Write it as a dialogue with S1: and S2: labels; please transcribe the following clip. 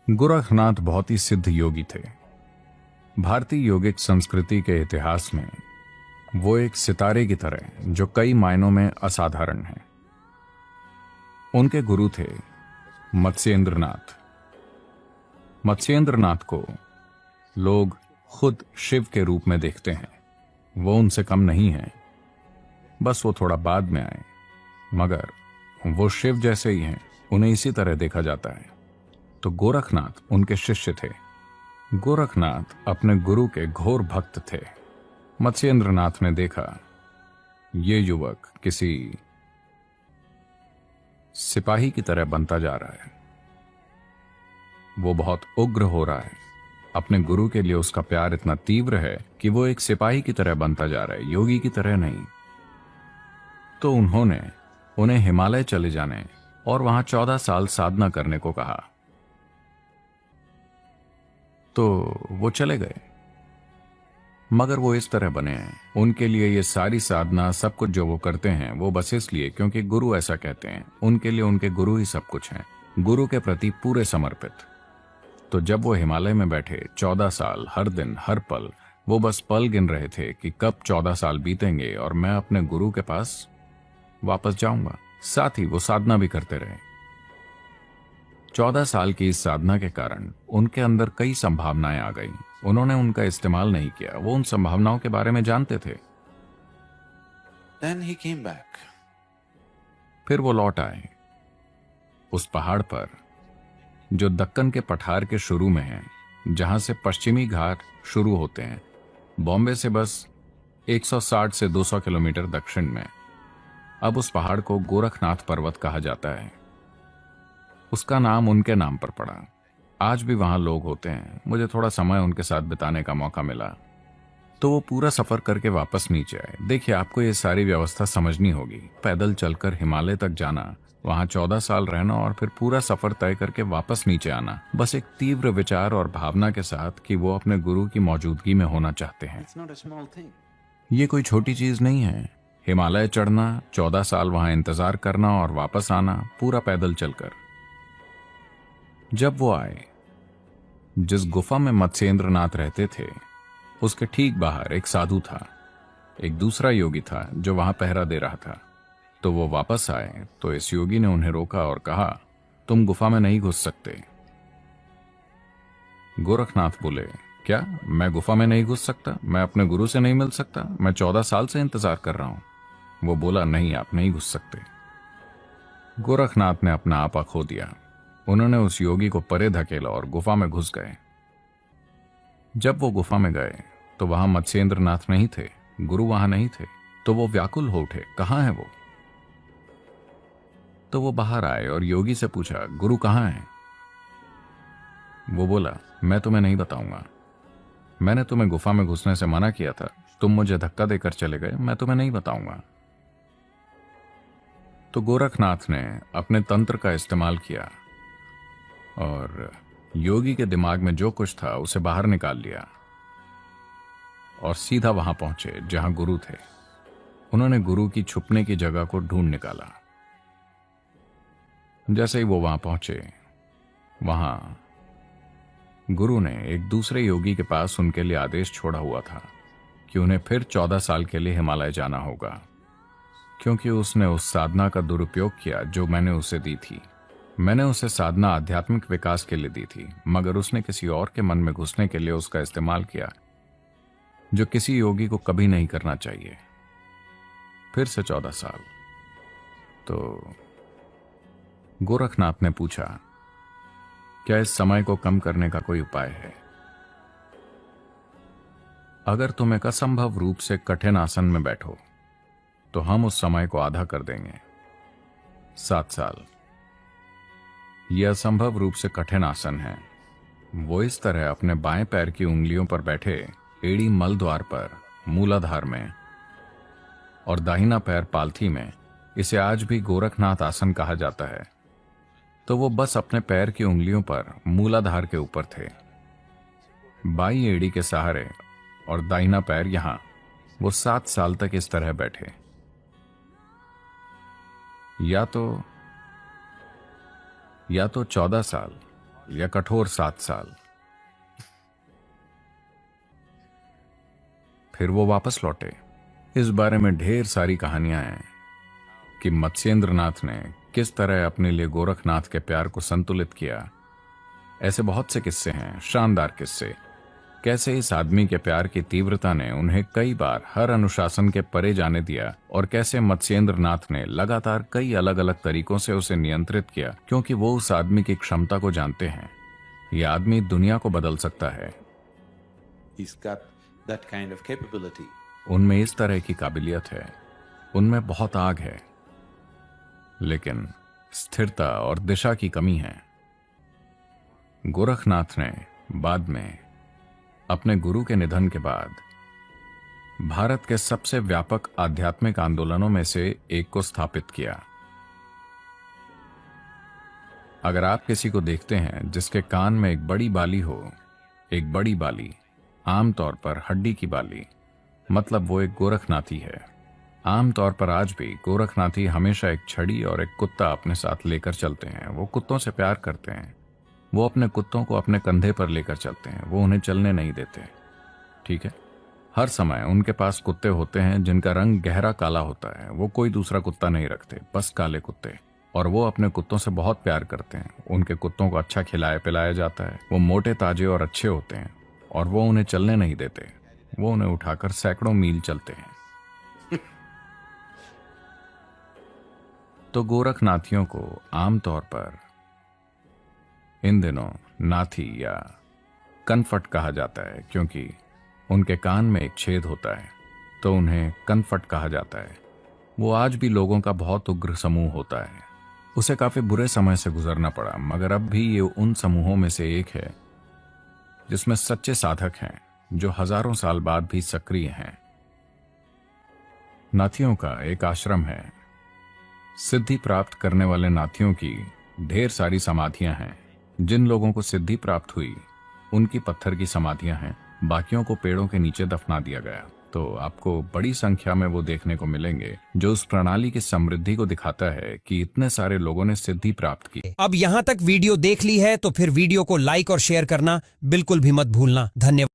S1: गोरखनाथ बहुत ही सिद्ध योगी थे। भारतीय योगिक संस्कृति के इतिहास में वो एक सितारे की तरह जो कई मायनों में असाधारण है। उनके गुरु थे मत्स्येंद्रनाथ। मत्स्येंद्रनाथ को लोग खुद शिव के रूप में देखते हैं। वो उनसे कम नहीं है, बस वो थोड़ा बाद में आए, मगर वो शिव जैसे ही हैं, उन्हें इसी तरह देखा जाता है। तो गोरखनाथ उनके शिष्य थे। गोरखनाथ अपने गुरु के घोर भक्त थे। मत्स्येंद्रनाथ ने देखा ये युवक किसी सिपाही की तरह बनता जा रहा है, वो बहुत उग्र हो रहा है। अपने गुरु के लिए उसका प्यार इतना तीव्र है कि वो एक सिपाही की तरह बनता जा रहा है, योगी की तरह नहीं। तो उन्होंने उन्हें हिमालय चले जाने और वहां 14 साल साधना करने को कहा। तो वो चले गए, मगर वो इस तरह बने हैं। उनके लिए ये सारी साधना, सब कुछ जो वो करते हैं, वो बस इसलिए क्योंकि गुरु ऐसा कहते हैं। उनके लिए उनके गुरु ही सब कुछ हैं, गुरु के प्रति पूरे समर्पित। तो जब वो हिमालय में बैठे 14 साल, हर दिन हर पल वो बस पल गिन रहे थे कि कब 14 साल बीतेंगे और मैं अपने गुरु के पास वापस जाऊंगा। साथ ही वो साधना भी करते रहे। 14 साल की इस साधना के कारण उनके अंदर कई संभावनाएं आ गईं। उन्होंने उनका इस्तेमाल नहीं किया, वो उन संभावनाओं के बारे में जानते थे।
S2: Then he came back.
S1: फिर वो लौट आए उस पहाड़ पर जो दक्कन के पठार के शुरू में है, जहां से पश्चिमी घाट शुरू होते हैं, बॉम्बे से बस 160 से 200 किलोमीटर दक्षिण में। अब उस पहाड़ को गोरखनाथ पर्वत कहा जाता है। उसका नाम उनके नाम पर पड़ा। आज भी वहां लोग होते हैं। मुझे थोड़ा समय उनके साथ बिताने का मौका मिला, तो वो पूरा सफर करके वापस नीचे आए। देखिए, आपको ये सारी व्यवस्था समझनी होगी। पैदल चलकर हिमालय तक जाना, वहां 14 साल रहना और फिर पूरा सफर तय करके वापस नीचे आना, बस एक तीव्र विचार और भावना के साथ कि वो अपने गुरु की मौजूदगी में होना चाहते हैं।
S2: It's not a small thing.
S1: ये कोई छोटी चीज नहीं है। हिमालय चढ़ना, 14 साल वहां इंतजार करना और वापस आना, पूरा पैदल चलकर। जब वो आए, जिस गुफा में मत्स्येंद्रनाथ रहते थे, उसके ठीक बाहर एक साधु था, एक दूसरा योगी था जो वहां पहरा दे रहा था। तो वो वापस आए तो इस योगी ने उन्हें रोका और कहा, तुम गुफा में नहीं घुस सकते। गोरखनाथ बोले, क्या मैं गुफा में नहीं घुस सकता? मैं अपने गुरु से नहीं मिल सकता? मैं 14 साल से इंतजार कर रहा हूं। वो बोला, नहीं, आप नहीं घुस सकते। गोरखनाथ ने अपना आपा खो दिया। उन्होंने उस योगी को परे धकेला और गुफा में घुस गए। जब वो गुफा में गए तो वहां मत्स्येंद्रनाथ नहीं थे, गुरु वहां नहीं थे। तो वो व्याकुल हो उठे, कहां है वो? तो वो बाहर आए और योगी से पूछा, गुरु कहां है? वो बोला, मैं तुम्हें नहीं बताऊंगा। मैंने तुम्हें गुफा में घुसने से मना किया था, तुम मुझे धक्का देकर चले गए, मैं तुम्हें नहीं बताऊंगा। तो गोरखनाथ ने अपने तंत्र का इस्तेमाल किया और योगी के दिमाग में जो कुछ था उसे बाहर निकाल लिया और सीधा वहां पहुंचे जहां गुरु थे। उन्होंने गुरु की छुपने की जगह को ढूंढ निकाला। जैसे ही वो वहां पहुंचे, वहां गुरु ने एक दूसरे योगी के पास उनके लिए आदेश छोड़ा हुआ था कि उन्हें फिर 14 साल के लिए हिमालय जाना होगा, क्योंकि उसने उस साधना का दुरुपयोग किया जो मैंने उसे दी थी। मैंने उसे साधना आध्यात्मिक विकास के लिए दी थी, मगर उसने किसी और के मन में घुसने के लिए उसका इस्तेमाल किया, जो किसी योगी को कभी नहीं करना चाहिए। फिर से 14 साल। तो गोरखनाथ ने पूछा, क्या इस समय को कम करने का कोई उपाय है? अगर तुम एक असंभव रूप से कठिन आसन में बैठो तो हम उस समय को आधा कर देंगे, 7 साल। यह असंभव रूप से कठिन आसन है। वो इस तरह अपने बाएं पैर की उंगलियों पर बैठे, एड़ी मल द्वार पर मूलाधार में, और दाहिना पैर पालथी में। इसे आज भी गोरखनाथ आसन कहा जाता है। तो वो बस अपने पैर की उंगलियों पर मूलाधार के ऊपर थे, बाई एड़ी के सहारे, और दाहिना पैर यहां। वो 7 साल तक इस तरह बैठे। या तो 14 साल या कठोर 7 साल। फिर वो वापस लौटे। इस बारे में ढेर सारी कहानियां हैं कि मत्स्येंद्र नाथ ने किस तरह अपने लिए गोरखनाथ के प्यार को संतुलित किया। ऐसे बहुत से किस्से हैं, शानदार किस्से। कैसे इस आदमी के प्यार की तीव्रता ने उन्हें कई बार हर अनुशासन के परे जाने दिया और कैसे मत्स्येंद्र नाथ ने लगातार कई अलग अलग तरीकों से उसे नियंत्रित किया, क्योंकि वो उस आदमी की क्षमता को जानते हैं। ये आदमी दुनिया को बदल सकता है।
S2: He's got that kind of capability.
S1: उनमें इस तरह की काबिलियत है, उनमें बहुत आग है, लेकिन स्थिरता और दिशा की कमी है। गोरखनाथ ने बाद में अपने गुरु के निधन के बाद भारत के सबसे व्यापक आध्यात्मिक आंदोलनों में से एक को स्थापित किया। अगर आप किसी को देखते हैं जिसके कान में एक बड़ी बाली हो, एक बड़ी बाली, आमतौर पर हड्डी की बाली, मतलब वो एक गोरखनाथी है। आमतौर पर आज भी गोरखनाथी हमेशा एक छड़ी और एक कुत्ता अपने साथ लेकर चलते हैं। वो कुत्तों से प्यार करते हैं। वो अपने कुत्तों को अपने कंधे पर लेकर चलते हैं। वो उन्हें चलने नहीं देते। ठीक है, हर समय उनके पास कुत्ते होते हैं जिनका रंग गहरा काला होता है। वो कोई दूसरा कुत्ता नहीं रखते, बस काले कुत्ते। और वो अपने कुत्तों से बहुत प्यार करते हैं। उनके कुत्तों को अच्छा खिलाया पिलाया जाता है। वो मोटे ताजे और अच्छे होते हैं और वो उन्हें चलने नहीं देते। वो उन्हें उठाकर सैकड़ों मील चलते हैं। तो गोरखनाथियों को आमतौर पर इन दिनों नाथी या कनफट कहा जाता है, क्योंकि उनके कान में एक छेद होता है, तो उन्हें कनफट कहा जाता है। वो आज भी लोगों का बहुत उग्र समूह होता है। उसे काफी बुरे समय से गुजरना पड़ा, मगर अब भी ये उन समूहों में से एक है जिसमें सच्चे साधक हैं जो हजारों साल बाद भी सक्रिय हैं। नाथियों का एक आश्रम है। सिद्धि प्राप्त करने वाले नाथियों की ढेर सारी समाधियां हैं। जिन लोगों को सिद्धि प्राप्त हुई उनकी पत्थर की समाधियां हैं, बाकियों को पेड़ों के नीचे दफना दिया गया। तो आपको बड़ी संख्या में वो देखने को मिलेंगे, जो उस प्रणाली की समृद्धि को दिखाता है कि इतने सारे लोगों ने सिद्धि प्राप्त की।
S3: अब यहाँ तक वीडियो देख ली है तो फिर वीडियो को लाइक और शेयर करना बिल्कुल भी मत भूलना। धन्यवाद।